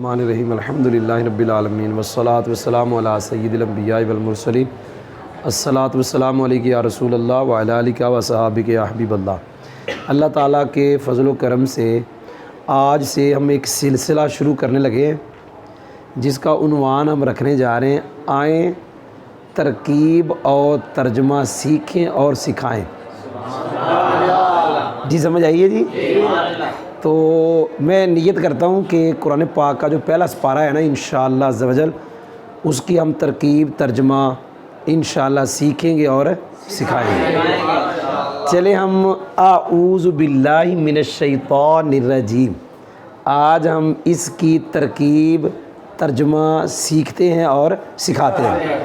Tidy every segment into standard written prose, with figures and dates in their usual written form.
الرحمن الرحیم الحمدللہ رب العالمین والصلاة والسلام علی سید الانبیاء والمرسلین الصلاة والسلام علیک یا رسول اللہ وعلی آلک وصحابک یا حبیب اللہ۔ اللہ تعالیٰ کے فضل و کرم سے آج سے ہم ایک سلسلہ شروع کرنے لگے ہیں جس کا عنوان ہم رکھنے جا رہے ہیں آئیں ترکیب اور ترجمہ سیکھیں اور سکھائیں۔ جی سمجھ آئیے جی۔ تو میں نیت کرتا ہوں کہ قرآن پاک کا جو پہلا سپارہ ہے نا انشاءاللہ عز و جل اس کی ہم ترکیب ترجمہ انشاءاللہ سیکھیں گے اور سکھائیں گے۔ چلے ہم اعوذ باللہ من الشیطان الرجیم، آج ہم اس کی ترکیب ترجمہ سیکھتے ہیں اور سکھاتے ہیں۔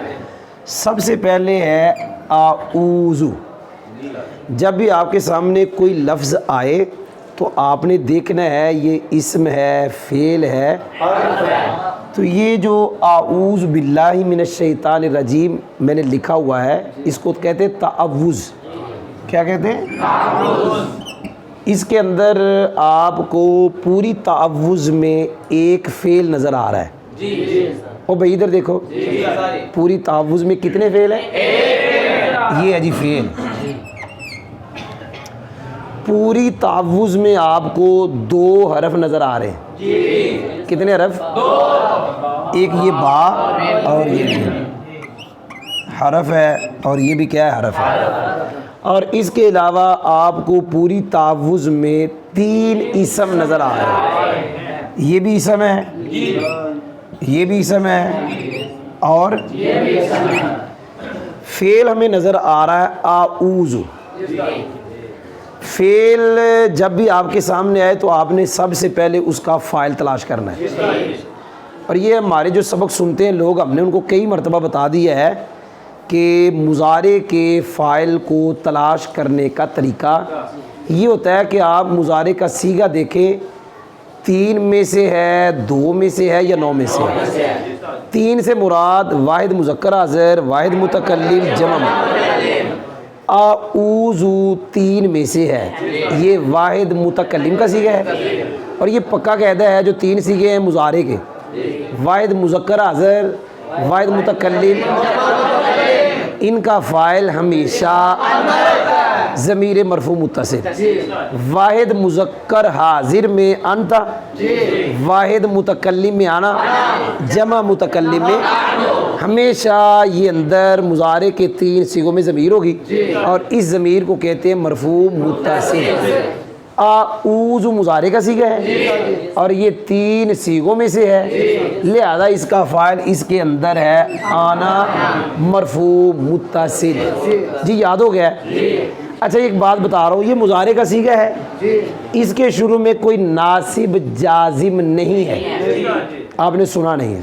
سب سے پہلے ہے اعوذ۔ جب بھی آپ کے سامنے کوئی لفظ آئے تو آپ نے دیکھنا ہے یہ اسم ہے، فعل ہے، تو یہ جو اعوذ باللہ من الشیطان الرجیم میں نے لکھا ہوا ہے اس کو کہتے ہیں تعوذ۔ کیا کہتے ہیں؟ اس کے اندر آپ کو پوری تعوذ میں ایک فعل نظر آ رہا ہے۔ او بھائی ادھر دیکھو، پوری تعوذ میں کتنے فعل ہیں؟ یہ ہے جی فعل۔ پوری تعوذ میں آپ کو دو حرف نظر آ رہے ہیں۔ کتنے حرف؟ ایک یہ با اور یہ حرف ہے، اور یہ بھی کیا ہے؟ حرف ہے۔ اور اس کے علاوہ آپ کو پوری تعوذ میں تین اسم نظر آ رہے ہیں۔ یہ بھی اسم ہے، یہ بھی اسم ہے، اور فعل ہمیں نظر آ رہا ہے اعوذ۔ فعل جب بھی آپ کے سامنے آئے تو آپ نے سب سے پہلے اس کا فاعل تلاش کرنا ہے۔ اور یہ ہمارے جو سبق سنتے ہیں لوگ، ہم نے ان کو کئی مرتبہ بتا دیا ہے کہ مضارع کے فاعل کو تلاش کرنے کا طریقہ یہ ہوتا ہے کہ آپ مضارع کا صیغہ دیکھیں، تین میں سے ہے، دو میں سے ہے، یا نو میں سے ہے۔ تین سے مراد واحد مذکر حاضر، واحد متکلم، جمع۔ اعوذ تین میں سے ہے، یہ واحد متکلم کا صیغہ ہے، اور یہ پکا قاعدہ ہے جو تین صیغے ہیں مضارع کے، واحد مذکر حاضر، واحد متکلم، ان کا فاعل ہمیشہ ضمیر مرفوع متصل۔ واحد مذکر حاضر میں انت، واحد متکلم میں انا، جمع متکلم میں ہمیشہ یہ اندر مضارع کے تین صیغوں میں ضمیر ہوگی، اور اس ضمیر کو کہتے ہیں مرفوع متصل۔ اعوذ مضارع کا صیغہ ہے اور یہ تین صیغوں میں سے ہے، لہذا اس کا فاعل اس کے اندر ہے انا مرفوع متصل۔ جی یاد ہو گیا؟ اچھا ایک بات بتا رہا ہوں، یہ مضارع کا صیغہ ہے، اس کے شروع میں کوئی ناصب جازم نہیں ہے، آپ نے سنا نہیں ہے۔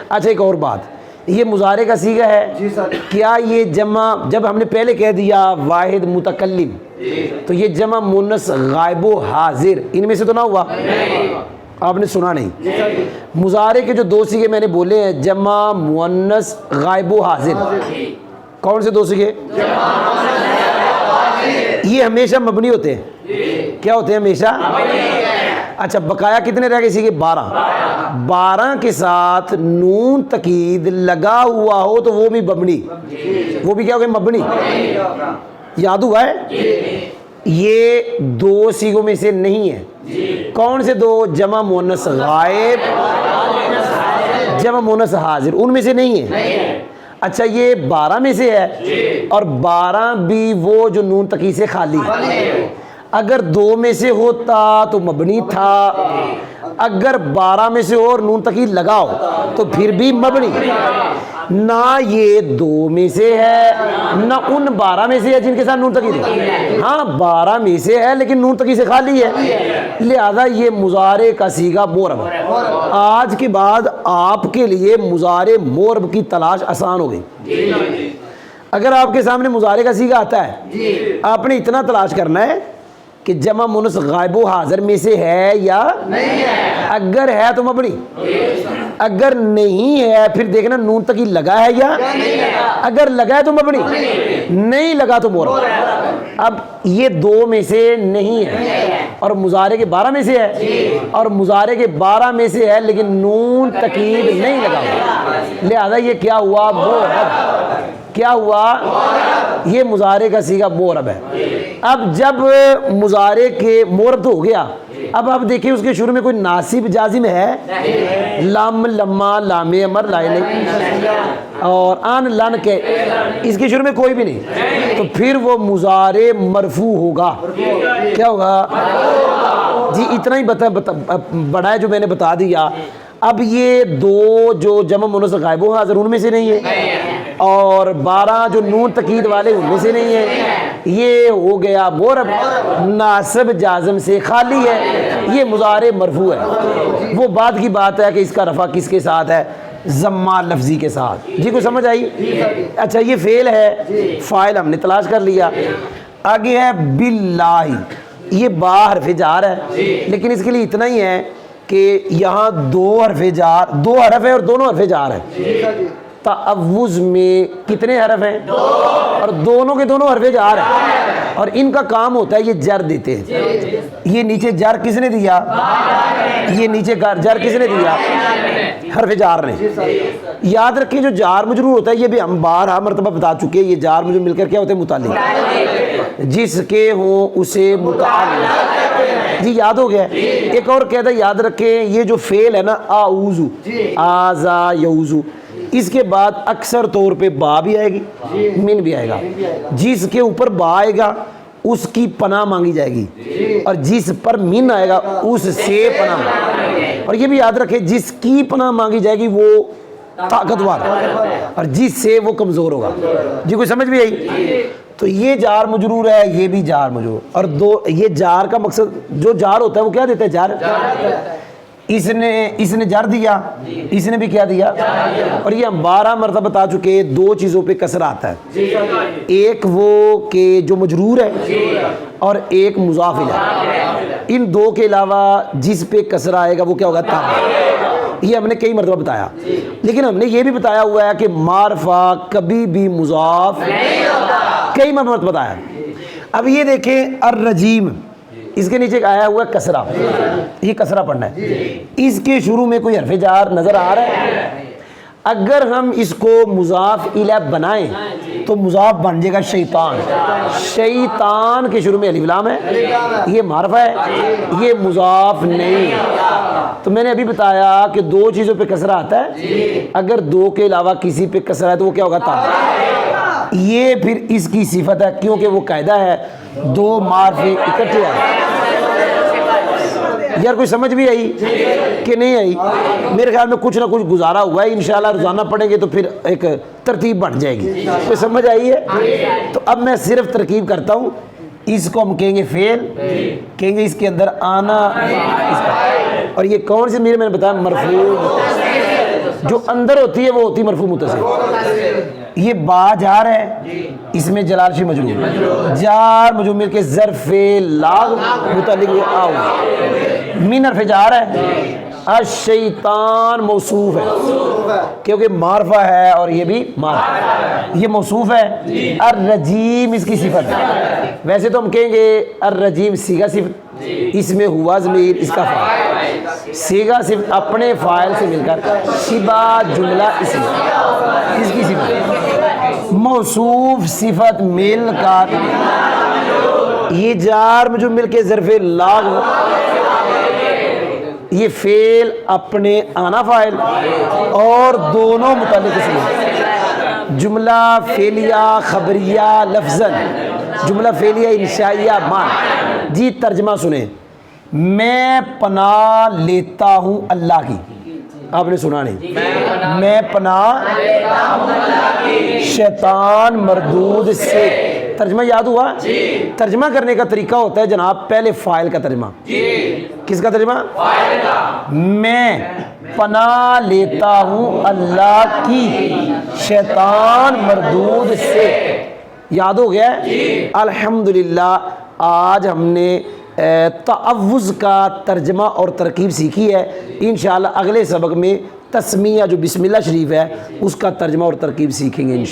اچھا ایک اور بات، یہ مضارع کا صیغہ ہے، کیا یہ جمع، جب ہم نے پہلے کہہ دیا واحد متکلم تو یہ جمع مونس غائب و حاضر ان میں سے تو نہ ہوا؟ آپ نے سنا نہیں۔ مضارع کے جو دو صیغے میں نے بولے ہیں، جمع مونس غائب و حاضر، کون سے دو صیغے؟ یہ ہمیشہ مبنی ہوتے ہیں۔ کیا ہوتے ہیں؟ ہمیشہ۔ اچھا بقایا کتنے رہ گئے صیغے؟ 12 کے ساتھ نون تقید لگا ہوا ہو تو وہ بھی مبنی، وہ بھی کیا ہو گئے؟ مبنی۔ یاد ہوا ہے؟ یہ دو صیغوں میں سے نہیں ہے۔ کون سے دو؟ جمع مؤنث غائب، جمع مؤنث حاضر، ان میں سے نہیں ہے۔ اچھا یہ 12 میں سے ہے، اور 12 بھی وہ جو نون تقید سے خالی ہے۔ اگر 2 میں سے ہوتا تو مبنی تھا، اگر 12 میں سے اور نون تقید لگاؤ تو پھر بھی مبنی۔ نہ یہ 2 میں سے ہے، نہ ان 12 میں سے ہے جن کے ساتھ نون تقید ہے۔ ہاں 12 میں سے ہے لیکن نون تقید سے خالی ہے، لہذا یہ مضارع کا صیغہ مورب ہے۔ آج کے بعد آپ کے لیے مضارع مورب کی تلاش آسان ہو گئی۔ اگر آپ کے سامنے مضارع کا صیغہ آتا ہے، آپ نے اتنا تلاش کرنا ہے کہ جمع مونس غائب و حاضر میں سے ہے یا نہیں ہے۔ اگر ہے تو مبنی، اگر نہیں ہے پھر دیکھنا نون تقید لگا ہے یا نہیں ہے۔ اگر لگا ہے تو مبنی، نہیں لگا تو مورب۔ اب یہ 2 میں سے نہیں ہے، اور مضارع کے 12 میں سے ہے، اور مضارع کے 12 میں سے ہے لیکن نون تکید نہیں لگا ہوا، لہذا یہ کیا ہوا؟ مورب۔ کیا ہوا؟ یہ مضارع کا صیغہ مورب ہے۔ اب جب مضارع کے مورب تو ہو گیا، اب آپ دیکھیں اس کے شروع میں کوئی ناصب جازم ہے؟ لم، لما، لام امر، لائے نہیں، اور ان، لن کے، اس کے شروع میں کوئی بھی نہیں، تو پھر وہ مضارع مرفوع ہوگا۔ کیا ہوگا؟ جی اتنا ہی بڑا ہے جو میں نے بتا دیا۔ اب یہ دو جو جمع مؤنث غائب و حاضر ان میں سے نہیں ہے، اور 12 جو نون تکید والے ان میں سے نہیں ہے، یہ ہو گیا مورب، ناصب جازم سے خالی ہے، یہ مضارع مرفوع ہے۔ وہ بعد کی بات ہے کہ اس کا رفع کس کے ساتھ ہے؟ ضمہ لفظی کے ساتھ۔ جی کوئی سمجھ آئی؟ اچھا یہ فعل ہے، فاعل ہم نے تلاش کر لیا۔ آگے ہے باللہ، یہ با حرف جار ہے، لیکن اس کے لیے اتنا ہی ہے کہ یہاں دو حرف جار، دو حرف ہے اور دونوں حرف جار ہیں۔ تعوذ میں کتنے حرف ہیں؟ اور دونوں کے دونوں حرف جار ہیں، اور ان کا کام ہوتا ہے یہ جر دیتے ہیں۔ یہ نیچے جر کس نے دیا؟ یہ نیچے جر کس نے دیا؟ حرف جار نے۔ یاد رکھیں جو جار مجرور ہوتا ہے یہ بھی ہم بارہا مرتبہ بتا چکے ہیں، یہ جار مجرور مل کر کیا ہوتے ہیں؟ متعلق، جس کے ہوں اسے متعلق۔ جی یاد ہو گیا؟ ایک اور قاعدہ یاد رکھیں، یہ جو فعل ہے نا اعوذ، آذا یعوذ، اس کے بعد اکثر طور پہ با بھی آئے گی، من بھی آئے گا۔ جس کے اوپر با آئے گا اس کی پناہ مانگی جائے گی، اور جس پر من آئے گا اس سے پناہ مانگی۔ اور یہ بھی یاد رکھیں جس کی پناہ مانگی جائے گی وہ طاقتور، اور جس سے وہ کمزور ہوگا۔ جی کوئی سمجھ بھی آئی؟ تو یہ جار مجرور ہے، یہ بھی جار مجرور، اور دو یہ جار کا مقصد جو جار ہوتا ہے وہ کیا دیتا ہے؟ جار۔ اس نے جر دیا، اس نے بھی کیا دیا، اور یہ ہم 12 مرتبہ بتا چکے، دو چیزوں پہ کسر آتا ہے، ایک وہ کہ جو مجرور ہے اور ایک مضاف الیہ۔ ان دو کے علاوہ جس پہ کسر آئے گا وہ کیا ہوگا؟ تاب۔ یہ ہم نے کئی مرتبہ بتایا، لیکن ہم نے یہ بھی بتایا ہوا ہے کہ معرفہ کبھی بھی مضاف کئی مرتبہ بتایا۔ اب یہ دیکھیں الرجیم، اس کے نیچے آیا ہوا ہے کسرہ، یہ کسرہ پڑھنا ہے، اس کے شروع میں کوئی حرف جار نظر آ رہا ہے؟ اگر ہم اس کو مضاف الیہ بنائیں تو مضاف بن جائے گا شیطان۔ شیطان کے شروع میں الف لام ہے، یہ معرفہ ہے، یہ مضاف نہیں۔ تو میں نے ابھی بتایا کہ دو چیزوں پہ کسرہ آتا ہے، اگر دو کے علاوہ کسی پہ کسرہ ہے تو وہ کیا ہوگا؟ تا۔ یہ پھر اس کی صفت ہے، کیونکہ وہ قاعدہ ہے دو معرفے اکٹھے آئے۔ یار کوئی سمجھ بھی آئی کہ نہیں آئی؟ میرے خیال میں کچھ نہ کچھ گزارا ہوا ہے، انشاءاللہ روزانہ پڑھیں گے تو پھر ایک ترتیب بن جائے گی۔ کوئی سمجھ آئی ہے؟ تو اب میں صرف ترکیب کرتا ہوں، اس کو ہم کہیں گے فعل، کہیں گے اس کے اندر آنا، اس کا، اور یہ کون سی میں نے بتایا؟ مرفوع، جو اندر ہوتی ہے وہ ہوتی مرفوع متصل۔ یہ با جار ہے، اس میں جلال شی مجرور، جار مجرور مل کے ظرف لاغ متعلق آؤ، من حرف جار ہے، الشیطان موصوف ہے کیونکہ معرفہ ہے اور یہ بھی معرفہ، یہ موصوف ہے۔ الرجیم اس کی صفت ہے، ویسے تو ہم کہیں گے الرجیم صیغہ صفت، اس میں ہوا ضمیر، اس کا فاعل، صیغہ صفت اپنے فاعل سے مل کر، شبہ جملہ اسم، اس کی صفت، موصوف صفت مل کر، یہ جار مجرور مل کے ظرف لاغ، یہ فعل اپنے آنا فاعل اور دونوں متعلق اسم، جملہ فعلیہ خبریہ لفظاً، جملہ فعلیہ انشائیہ مان۔ جی ترجمہ سنیں، میں پناہ لیتا ہوں اللہ کی، آپ نے سنا نہیں، میں پناہ شیطان مردود سے۔ ترجمہ یاد ہوا؟ ترجمہ کرنے کا طریقہ ہوتا ہے جناب، پہلے فاعل کا ترجمہ، کس کا ترجمہ؟ میں پناہ لیتا ہوں اللہ کی شیطان مردود سے، یاد ہو گیا؟ الحمدللہ آج ہم نے تعوذ کا ترجمہ اور ترکیب سیکھی ہے، انشاءاللہ اگلے سبق میں تسمیہ جو بسم اللہ شریف ہے اس کا ترجمہ اور ترکیب سیکھیں گے انشاءاللہ۔